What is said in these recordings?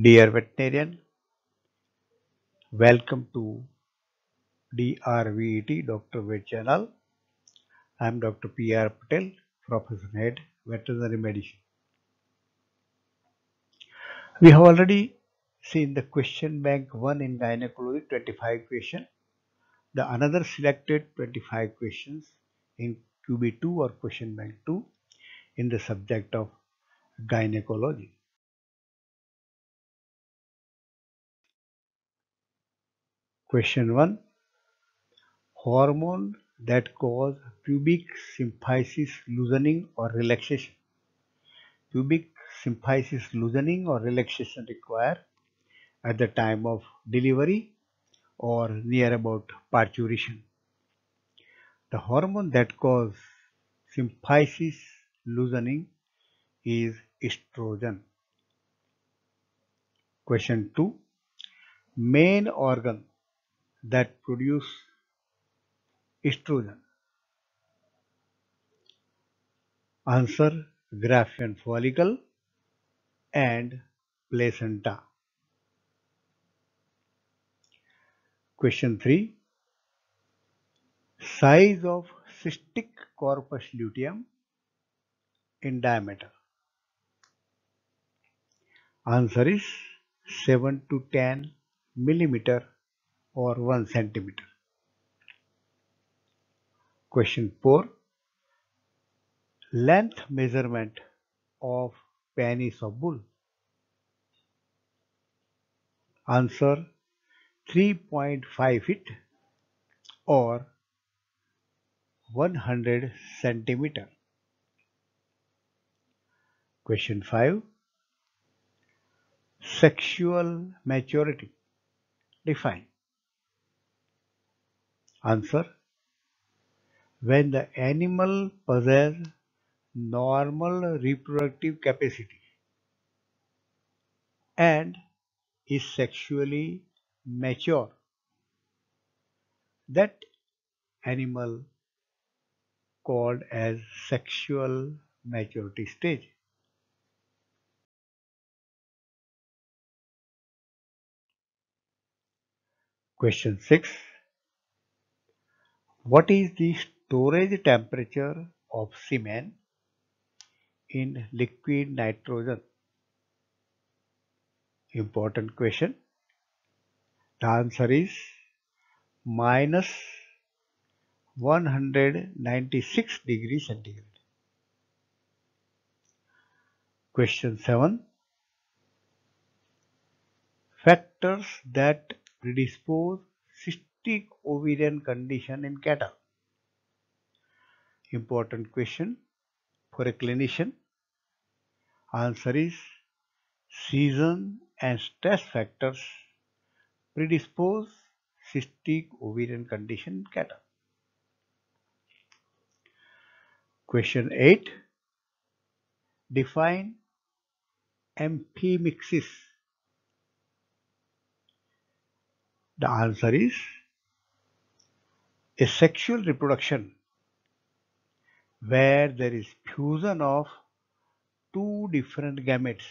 Dear veterinarian, welcome to DRVET Dr. Vet channel. I am Dr. P.R. Patel, Professor Head, Veterinary Medicine. We have already seen the question bank 1 in gynecology, 25 questions. The another selected 25 questions in QB2 or question bank 2 in the subject of gynecology. Question 1. Hormone that cause pubic symphysis loosening or relaxation. Pubic symphysis loosening or relaxation required at the time of delivery or near about parturition. The hormone that causes symphysis loosening is estrogen. Question 2. Main organ that produce estrogen. Answer: Graafian follicle and placenta. Question 3. Size of cystic corpus luteum in diameter. Answer is 7 to 10 millimeter or 1 centimeter. Question 4. Length measurement of penis of bull. Answer: 3.5 feet or 100 centimeter. Question 5. Sexual maturity. Define. Answer: when the animal possesses normal reproductive capacity and is sexually mature, that animal called as sexual maturity stage. Question 6. What is the storage temperature of semen in liquid nitrogen? Important question. The answer is minus 196 degrees centigrade. Question 7. Factors that predispose cystic ovarian condition in cattle. Important question for a clinician. Answer is season and stress factors predispose cystic ovarian condition in cattle. Question 8. Define amphimixis. The answer is a sexual reproduction where there is fusion of two different gametes,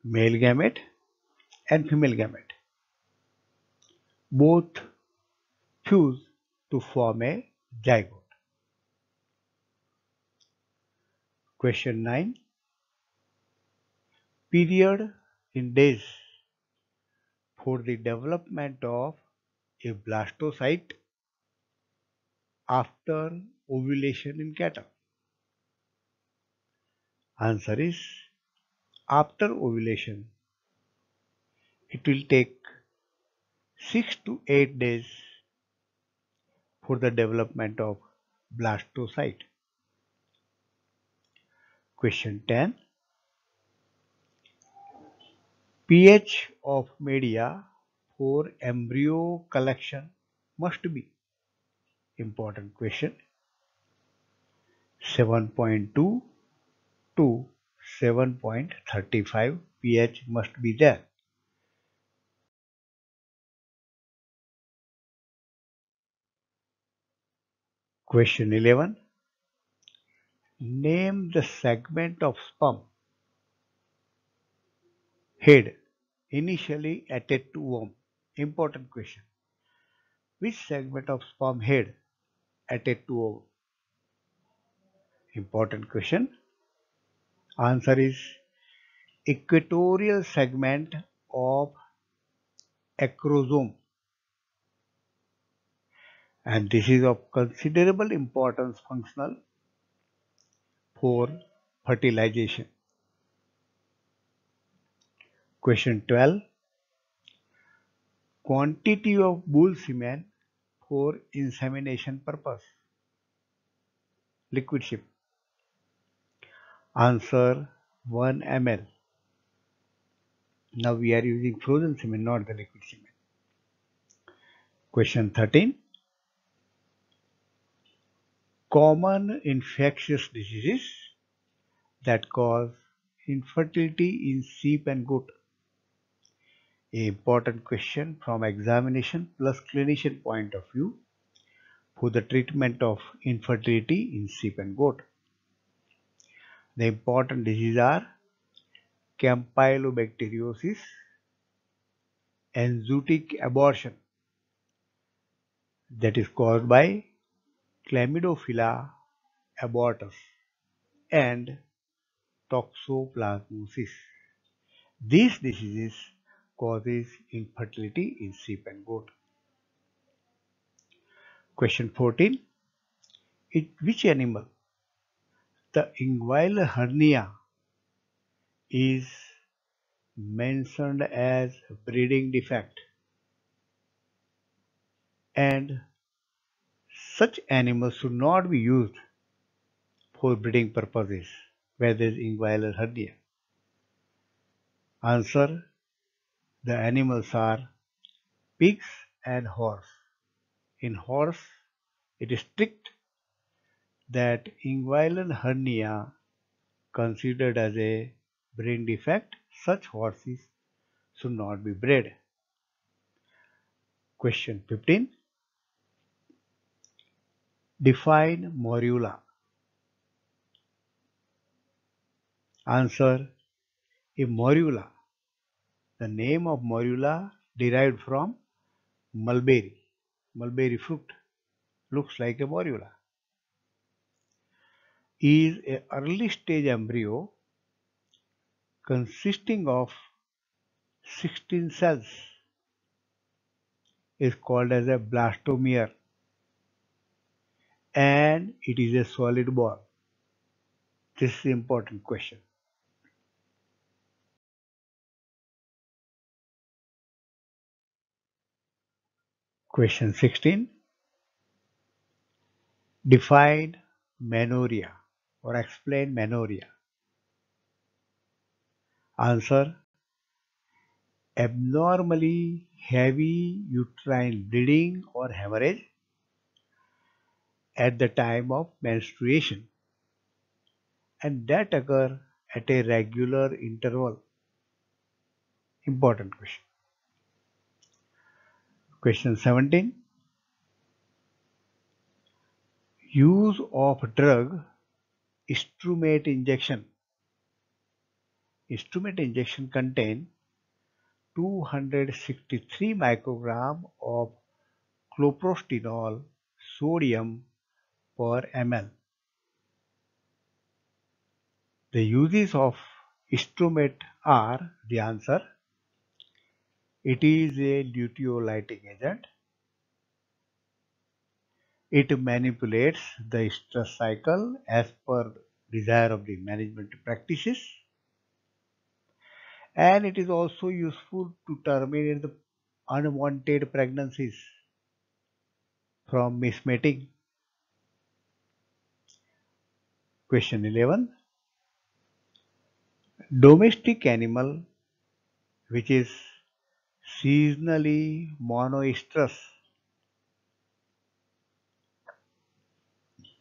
male gamete and female gamete, both fuse to form a zygote. Question 9. Period in days for the development of a blastocyte after ovulation in cattle. Answer is after ovulation it will take 6 to 8 days for the development of blastocyte. Question 10. pH of media for embryo collection must be. Important question. 7.2 to 7.35 pH must be there. Question 11. Name the segment of sperm Head initially attached to worm. Important question. Which segment of sperm head attached to worm? Important question. Answer is equatorial segment of acrosome, and this is of considerable importance functional for fertilization. Question 12. Quantity of bull semen for insemination purpose. Liquid ship. Answer 1 ml. Now we are using frozen semen, not the liquid semen. Question 13. Common infectious diseases that cause infertility in sheep and goat. A important question from examination plus clinician point of view for the treatment of infertility in sheep and goat. The important diseases are Campylobacteriosis, enzootic abortion that is caused by Chlamydophila abortus, and toxoplasmosis. These diseases causes infertility in sheep and goat. Question 14. In which animal the inguinal hernia is mentioned as breeding defect, and such animals should not be used for breeding purposes where there is inguinal hernia? Answer: the animals are pigs and horse. In horse, it is strict that inguinal hernia considered as a breeding defect. Such horses should not be bred. Question 15. Define morula. Answer: a morula. The name of morula derived from mulberry. Mulberry fruit looks like a morula. Is a early stage embryo consisting of 16 cells is called as a blastomere, and it is a solid ball. This is an important question. Question 16. Define menorrhea or explain menorrhea. Answer: abnormally heavy uterine bleeding or hemorrhage at the time of menstruation, and that occur at a regular interval. Important question. Question 17. Use of drug Stromat injection. Stromat injection contain 263 microgram of cloprostenol sodium per ml. The uses of Stromat are the answer. It is a luteolytic agent. It manipulates the stress cycle as per desire of the management practices, and it is also useful to terminate the unwanted pregnancies from mismating. Question 11. Domestic animal which is seasonally monoestrous.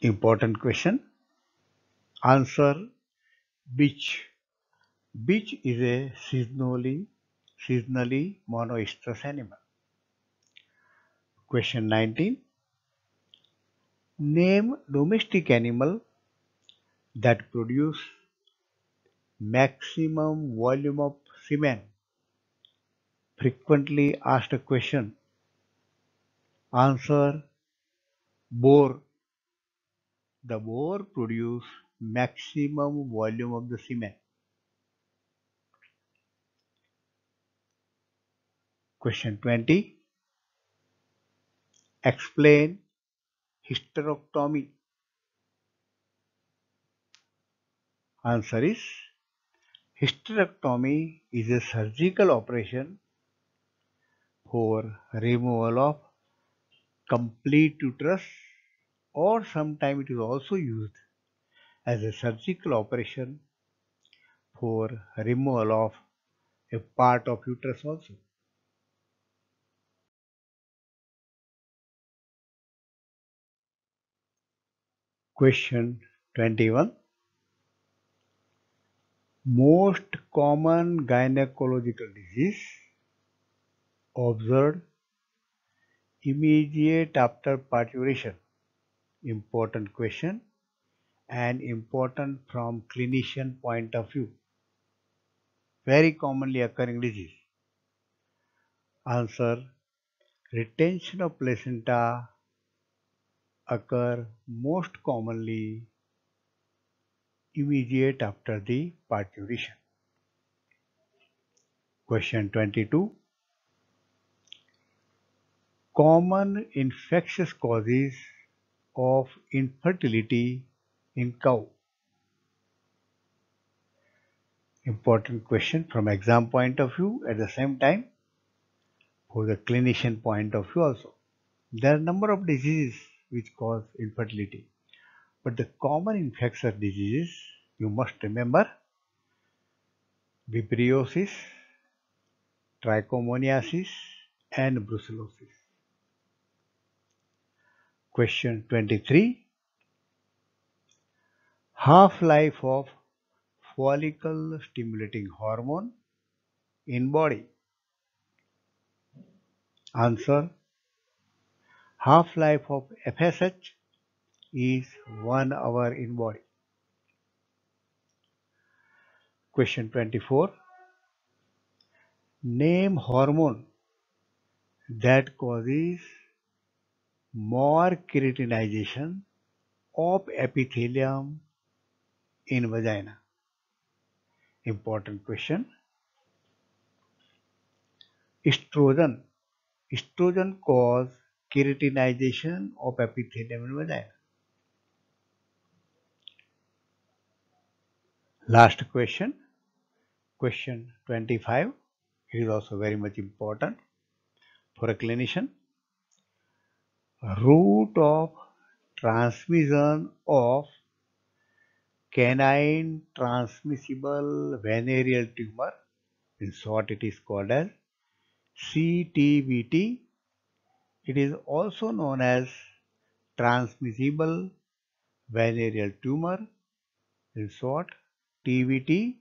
Important question. Answer: bitch. Bitch is a seasonally monoestrous animal. Question 19. Name domestic animal that produce maximum volume of semen. frequently asked question. Answer: bore. The bore produce maximum volume of the semen. Question 20. Explain hysterectomy. Answer is: hysterectomy is a surgical operation for removal of complete uterus, or sometimes it is also used as a surgical operation for removal of a part of uterus also. Question 21. Most common gynecological disease observed immediate after parturition. Important question and important from clinician point of view. Very commonly occurring disease. Answer: retention of placenta occur most commonly immediate after the parturition. Question 22. Common infectious causes of infertility in cow. Important question from exam point of view, at the same time for the clinician point of view also. There are a number of diseases which cause infertility, but the common infectious diseases you must remember: vibriosis, trichomoniasis and brucellosis. Question 23. Half-life of follicle stimulating hormone in body. Answer: half-life of FSH is 1 hour in body. Question 24. Name hormone that causes more keratinization of epithelium in vagina. Important question. Estrogen. Estrogen causes keratinization of epithelium in vagina. Last question. Question 25. It is also very much important for a clinician. Route of transmission of canine transmissible venereal tumor, in short it is called as CTVT. It is also known as transmissible venereal tumor, in short TVT,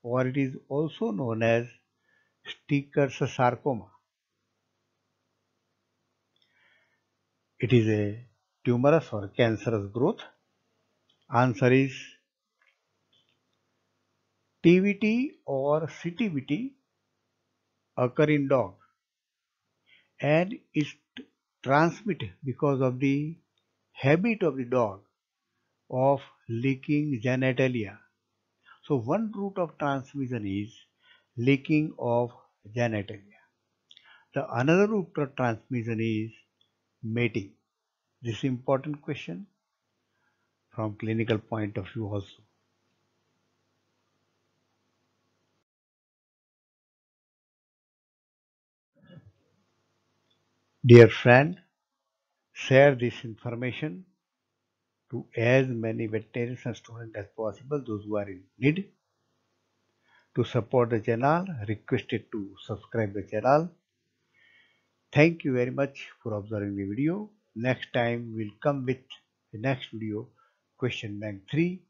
or it is also known as Sticker's sarcoma. It is a tumorous or cancerous growth. Answer is: TVT or CTVT occur in dog and is transmitted because of the habit of the dog of licking genitalia. So one route of transmission is licking of genitalia. The another route of transmission is mating. This is important question from clinical point of view also. Dear friend, share this information to as many veterinarians and students as possible, those who are in need. To support the channel, requested to subscribe the channel. Thank you very much for observing the video. Next time we'll come with the next video, question bank 3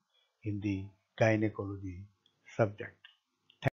in the gynecology subject.